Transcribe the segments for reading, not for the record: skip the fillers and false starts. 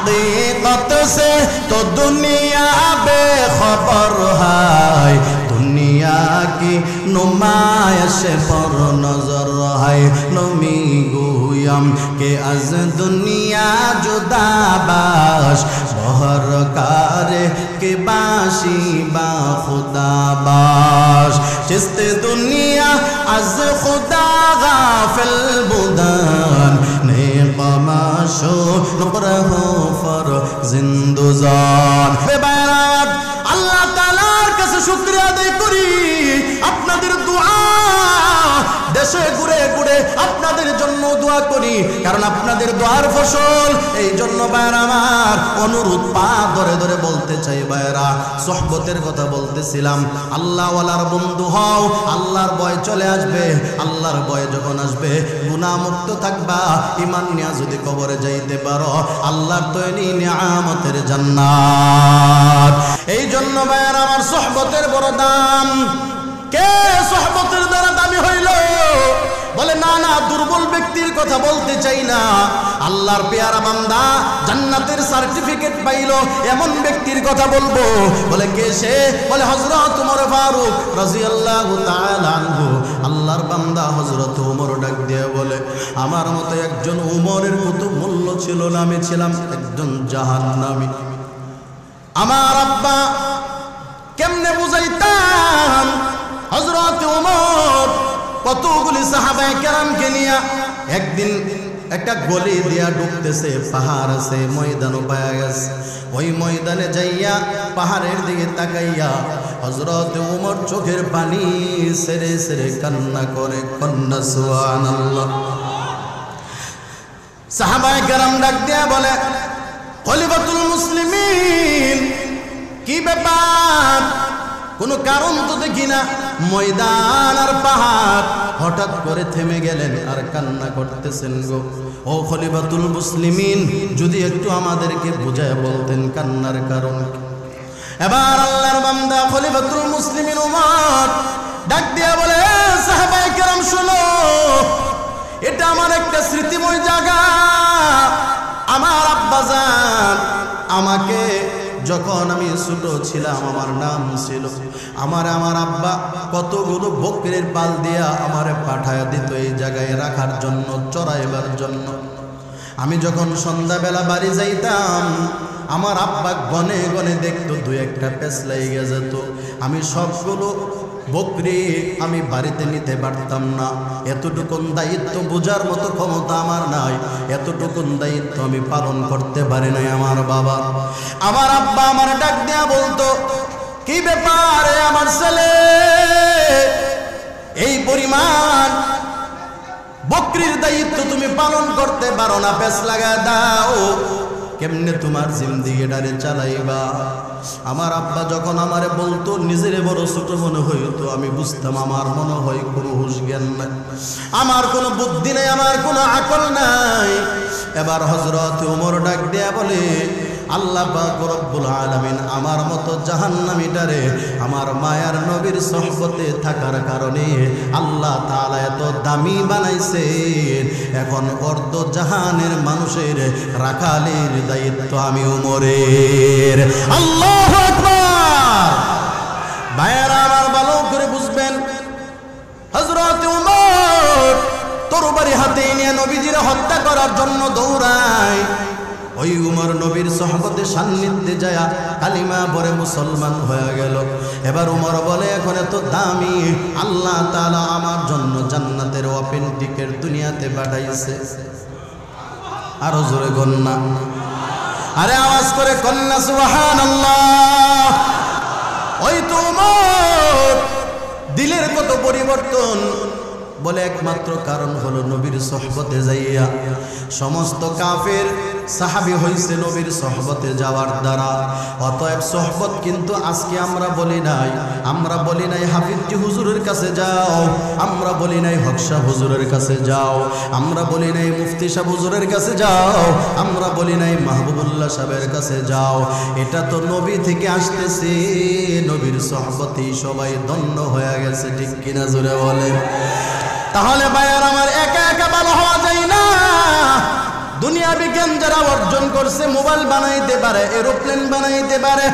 हकीकत से तो दुनिया बेखबर है, दुनिया की नुमाइश पर नजर है। नमी गुयम के अज दुनिया जुदा बाश, बहर कारे के बाशी बा खुदा बाश। चिस्त दुनिया अज खुदा गाफिल बुदन, ने कमाशो नुकरहो फर जिंदुजान। बेबारात अल्लाह तालार काছে শুকরিয়া আদায় করি, আপনাদের দোয়া দেশে ঘুরে ঘুরে আপনাদের জন্য দোয়া করি, কারণ আপনাদের দোয়ার ফসল। এই জন্য ভাইরা আমার অনুরোধ পা ধরে ধরে বলতে চাই, ভাইরা সোহবতের কথা বলতেছিলাম। আল্লাহ ওয়ালার বন্ধু হও, আল্লাহর ভয় চলে আসবে। আল্লাহর ভয় যখন আসবে গুনাহ মুক্ত থাকবা। ঈমান নিয়ে যদি কবরে যাইতে পারো, আল্লাহর তৈরি নিয়ামতের জান্নাত। এই জন্য ভাইরা আমার সোহবতের বড় দাম। কে সোহবতের দ্বারা দামি হইল? বলে না না, দুর্বল ব্যক্তির কথা বলতে চাই না। আল্লাহর পেয়ারা বান্দা জান্নাতের সার্টিফিকেট পাইল, এমন ব্যক্তির কথা বলবো। বলে কে সে? বলে হযরত ওমর ফারুক রাদিয়াল্লাহু তাআলা আনহু। আল্লাহর বান্দা হযরত ওমর ডাক দিয়ে বলে, আমার মতো একজন ওমরের কত মূল্য ছিল না, আমি ছিলাম একজন জাহান্নামী। আমার আব্বা কেমনে বুঝাইতাম? হযরত ওমর কতগুলি সাহাবায়ে কেরামকে নিয়ে একদিন একটা গলি দিয়া ঢুকতেছে, পাহাড় আছে, ময়দানও পায়া গেছে। ওই ময়দানে যাইয়া পাহাড়ের দিকে তাকাইয়া হযরত ওমর চোখের পানি ছেড়ে ছেড়ে কান্না করে, কন্যা সুবহানাল্লাহ। সাহাবায়ে কেরাম ডাক দিয়া বলে, খলিফাতুল মুসলিমিন, কি ব্যাপার? কোনো কারণ তো দেখি না। ময়দান আর পাহাড় হঠাৎ করে থেমে গেলেন আর কান্না করতেছেন গো। ও খলিফাতুল মুসলিমিন, যদি একটু আমাদেরকে বুঝায় বলতেন কান্নার কারণ। এবার আল্লাহর বান্দা খলিফাতুল মুসলিমিন ওমর ডাক দিয়া বলে, সাহাবায়ে কেরাম শোনো, এটা আমার একটা স্মৃতিময় জায়গা। আমার আব্বাজান আমাকে যখন আমি ছোট ছিলাম, আমার নাম ছিল, আমার আব্বা কতগুলো বকরির পাল দিয়া আমারে পাঠায়া দিত এই জায়গায় রাখার জন্য, চড়াইবার জন্য। আমি যখন সন্ধ্যাবেলা বাড়ি যাইতাম, আমার আব্বা গনে গনে দেখতো দুই একটা পেছ লেগে যেত। আমি সবগুলো বকরি আমি বাড়িতে নিতে পারতাম না। এতটুকুন দায়িত্ব বোঝার মতো ক্ষমতা আমার নাই, এতটুকুন দায়িত্ব আমি পালন করতে পারি নাই আমার বাবা। আমার আব্বা আমার ডাক দেয়া বলতো, কি ব্যাপারে আমার ছেলে, এই পরিমাণ বকরির দায়িত্ব তুমি পালন করতে পারো না, পেছ লাগা দাও, কেমনে তোমার জিন্দেগিটারে চালাইবা? আমার আব্বা যখন আমারে বলতো, নিজেরে বড় ছোট মনে হইতো। আমি বুঝতাম আমার মনে হয় কোনো হুঁশ জ্ঞান নাই, আমার কোনো বুদ্ধি নাই, আমার কোনো আকল নাই। এবার হযরত ওমর ডাক দেয়া বলে, আল্লাহ পাক রব্বুল আলামিন আমার মতো জাহান্নামীটারে আমার মায়ার নবীর সোহবতে থাকার কারণে আল্লাহ তাআলা এত দামি বানাইছে। এখন অর্ধ জাহানের মানুষের রাখালের দায়িত্ব আমি ওমরের। আল্লাহু আকবার। ভাইয়েরা আমার ভালো করে বুঝবেন, হযরত ওমর তরবারি হাতে নিয়ে নবীজির হত্যা করার জন্য দৌড়ায়। ওই উমর নবীর সোহবতে সান্নিধ্যে যায় কালিমা পড়ে মুসলমান হয়ে গেল। এবার উমর বলে, এখন এত দামি, আল্লাহ তাআলা আমার জন্য জান্নাতের ওপেন টিকেট দুনিয়াতে পাঠাইছে। আরো জোরে কন্যা, আরে আওয়াজ করে কন্যা সুবহানাল্লাহ। ওই তো উমর দিলের কত পরিবর্তন। বলে একমাত্র কারণ হলো নবীর সোহবতে যাইয়া সমস্ত কাফের সাহাবী হইছে নবীর সোহবতে যাওয়ার দ্বারা। অতএব সোহবত কিন্তু আজকে আমরা বলি নাই হাফিজজি হুজুরের কাছে যাও, আমরা বলি নাই হকশা হুজুরের কাছে যাও, আমরা বলি নাই মুফতি সাহেব হুজুরের কাছে যাও, আমরা বলি নাই মাহবুবুল্লাহ সাহেবের কাছে যাও। এটা তো নবী থেকে আসতেছে, নবীর সোহবতেই সবাই ধন্য হয়ে গেছে। ঠিক কিনা জোরে বলে? তাহলে ভাইয়ার আমার একা একা ভালো হওয়া যায় না, দুনিয়া বিজ্ঞান যারা অর্জন করছে, মোবাইল বানাইতে পারে, এরোপ্লেন বানাইতে পারে,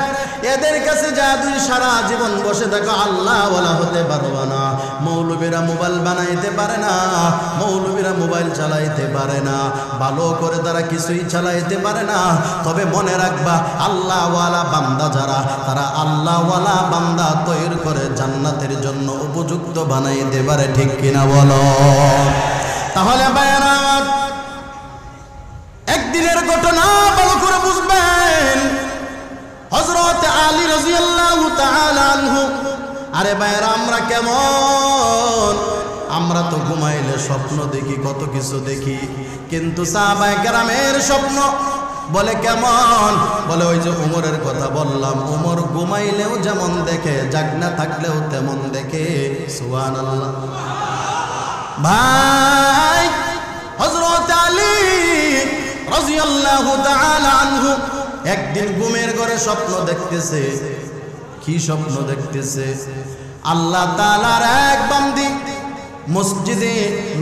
এদের কাছে জাদুই সারা জীবন বসে থাকো, আল্লাহ ওয়ালা হতে পারবা না। মৌলবীরা মোবাইল বানাইতে পারে না, মৌলবীরা মোবাইল চালাইতে পারে না, ভালো করে তারা কিছুই চালাইতে পারে না। তবে মনে রাখবা, আল্লাহ ওয়ালা বান্দা যারা, তারা আল্লাহ ওয়ালা বান্দা তৈরি করে জান্নাতের জন্য উপযুক্ত বানাইতে পারে। ঠিক কিনা বলো? তাহলে ভাইরা, একদিনের ঘটনা ভালো করে বুঝবেন। হযরত আলী রাদিয়াল্লাহু তাআলা আনহু। আরে ভাইরা, আমরা কেমন? আমরা তো ঘুমাইলে স্বপ্ন দেখি, কত কিছু দেখি, কিন্তু সাহাবায়ে কেরামের স্বপ্ন বলে কেমন? বলে ওই যে উমরের কথা বললাম, উমর ঘুমাইলেও যেমন দেখে, জাগনা থাকলেও তেমন দেখে। সুবহানাল্লাহ। ভাই, হযরত আলী রাদিয়াল্লাহু তাআলা আনহু একদিন ঘুমের ঘরে স্বপ্ন দেখতেছে। কি স্বপ্ন দেখতেছে? আল্লাহ তাআলার এক বান্দি মসজিদে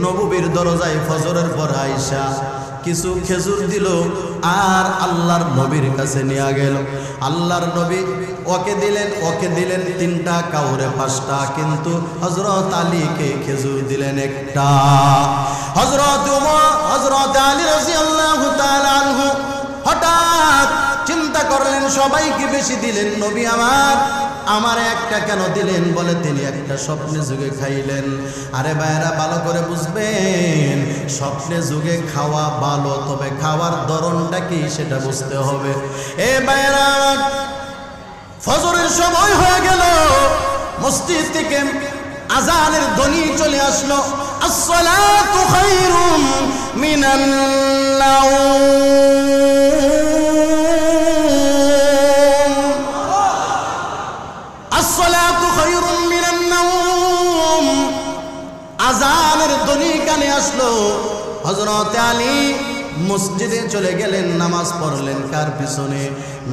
নববীর দরজায় ফজরের পর আয়েশা কিছু খেজুর দিল আর আল্লাহর নবীর কাছে নিয়ে গেল। আল্লাহর নবী ওকে দিলেন 3টা, কাউরে 5টা, কিন্তু হযরত আলীকে খেজুর দিলেন 1টা। হযরত আলী রাদিয়াল্লাহু তাআলা আনহু হঠাৎ চিন্তা করলেন, সবাইকে বেশি দিলেন, নবী আমার একটা কেন দিলেন? বলে তিনি একটা স্বপ্নে যুগে খাইলেন। আরে ভাইরা, ভালো করে বুঝবেন, স্বপ্নে যুগে খাওয়া ভালো, তবে খাওয়ার ধরনটা কি সেটা বুঝতে হবে। এ ভাইরা, ফজরের সময় হয়ে গেল, মসজিদ থেকে আযানের ধ্বনি চলে আসলো। আসসালাতু খায়রুম মিনান নাওম, আসসালাতু খায়রুম মিনান নাওম। আযানের ধ্বনি কানে আসলো। হযরত আলী মসজিদে চলে গেলেন, নামাজ পড়লেন। কার পিছনে?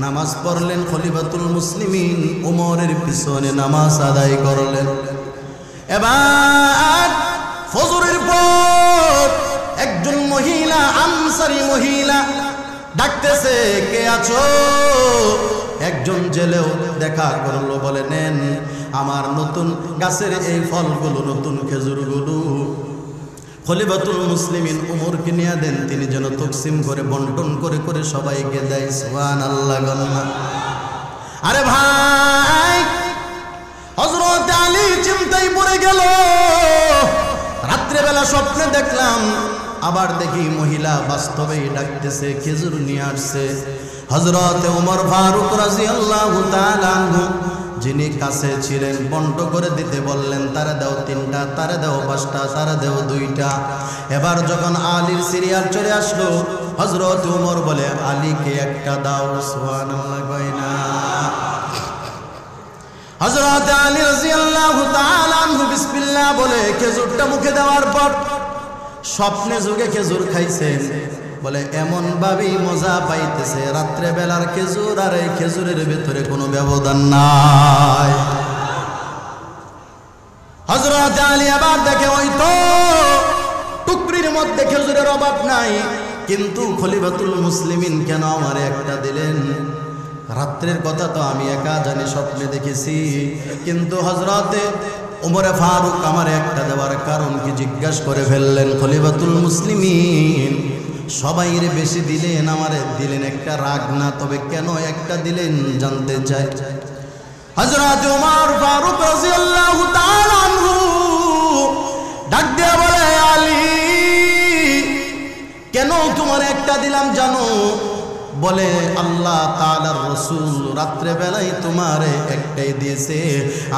নামাজ পড়লেন খলিফাতুল মুসলিমিন উমরের পিছনে নামাজ আদায় করলেন। এবার ফজরের পর একজন মহিলা, আনসারী মহিলা ডাকতেছে, কে আছো? একজন জেলেও দেখা করলো, বলে নেন আমার নতুন গাছের এই ফলগুলো, নতুন খেজুরগুলো খলিফাতুল মুসলিমিন উমরকে নিয়ে দেন, তিনি যেন তকসিম করে বন্টন করে করে সবাইকে দেয়। সুবহানাল্লাহ। আরে ভাই, হযরত আলী চিন্তায় পড়ে গেল। রাত্রেবেলা স্বপ্নে দেখলাম, আবার দেখি মহিলা বাস্তবেই ডাকতেছে, খেজুর নিয়ে আসছে। হযরত ওমর ফারুক রাদিয়াল্লাহু তাআলা আনহু যিনি কাছে ছিলেন, বন্ট করে দিতে বললেন, তারা দাও 3টা, তারা দাও 5টা, তারা দাও 2টা। এবার যখন আলীর সিরিয়াল চলে আসলো, হযরত ওমর বলে, আলীকে একটা দাও। সুবহানাল্লাহ। কইনা হযরত আলী রাদিয়াল্লাহু তাআলা আনহু বিসমিল্লাহ বলে খেজুরটা মুখে দেওয়ার পর স্বপ্নে যুগে খেজুর খাইছেন। বলে এমন ভাবেই মজা পাইতেছে, রাত্রে বেলার খেজুর আর এই খেজুরের ভিতরে কোনো ব্যবধান নাই। হযরত আলী আবার দেখে, ওই তো টুকরির মধ্যে খেজুরের অভাব নাই, কিন্তু খলিফাতুল মুসলিমিন কেন আমার একটা দিলেন? রাত্রের কথা তো আমি একা জানি, স্বপ্নে দেখেছি, কিন্তু হযরতে ওমর ফারুক আমার একটা দেওয়ার কারণ কি জিজ্ঞাসা করে ফেললেন। খলিফাতুল মুসলিমিন সবাইরে বেশি দিলেন, আমারে দিলেন একটা, রাগ না, তবে কেন একটা দিলেন জানতে চাই। হযরত ওমর ফারুক রাদিয়াল্লাহু তাআলা আনহু ডাক দিয়ে বলে, আলী কেন তোমার একটা দিলাম জানো? বলে, আল্লাহ তাআলার রাসূল রাত্রে বেলায় তোমারে একটাই দিয়েছে,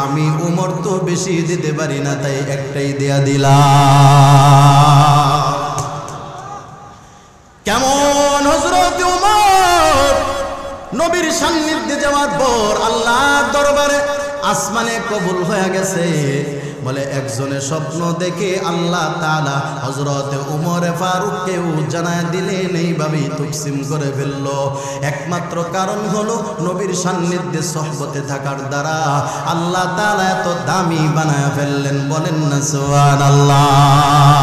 আমি ওমর তো বেশি দিতে পারি না, তাই একটাই দেয়া দিলাম। কেমন হযরত ওমর নবীর সান্নিধ্যে যাওয়ার পর আল্লাহর দরবারে আসমানে কবুল হয়ে গেছে। বলে একজনের স্বপ্ন দেখে আল্লাহ তাআলা হযরত ওমর ফারুককেও জানায় দিলেন, এইভাবেই তকসিম করে ফেলল। একমাত্র কারণ হলো নবীর সান্নিধ্যে সহবতে থাকার দ্বারা আল্লাহ তাআলা এত দামি বানায় ফেললেন। বলেন না সুবহানাল্লাহ।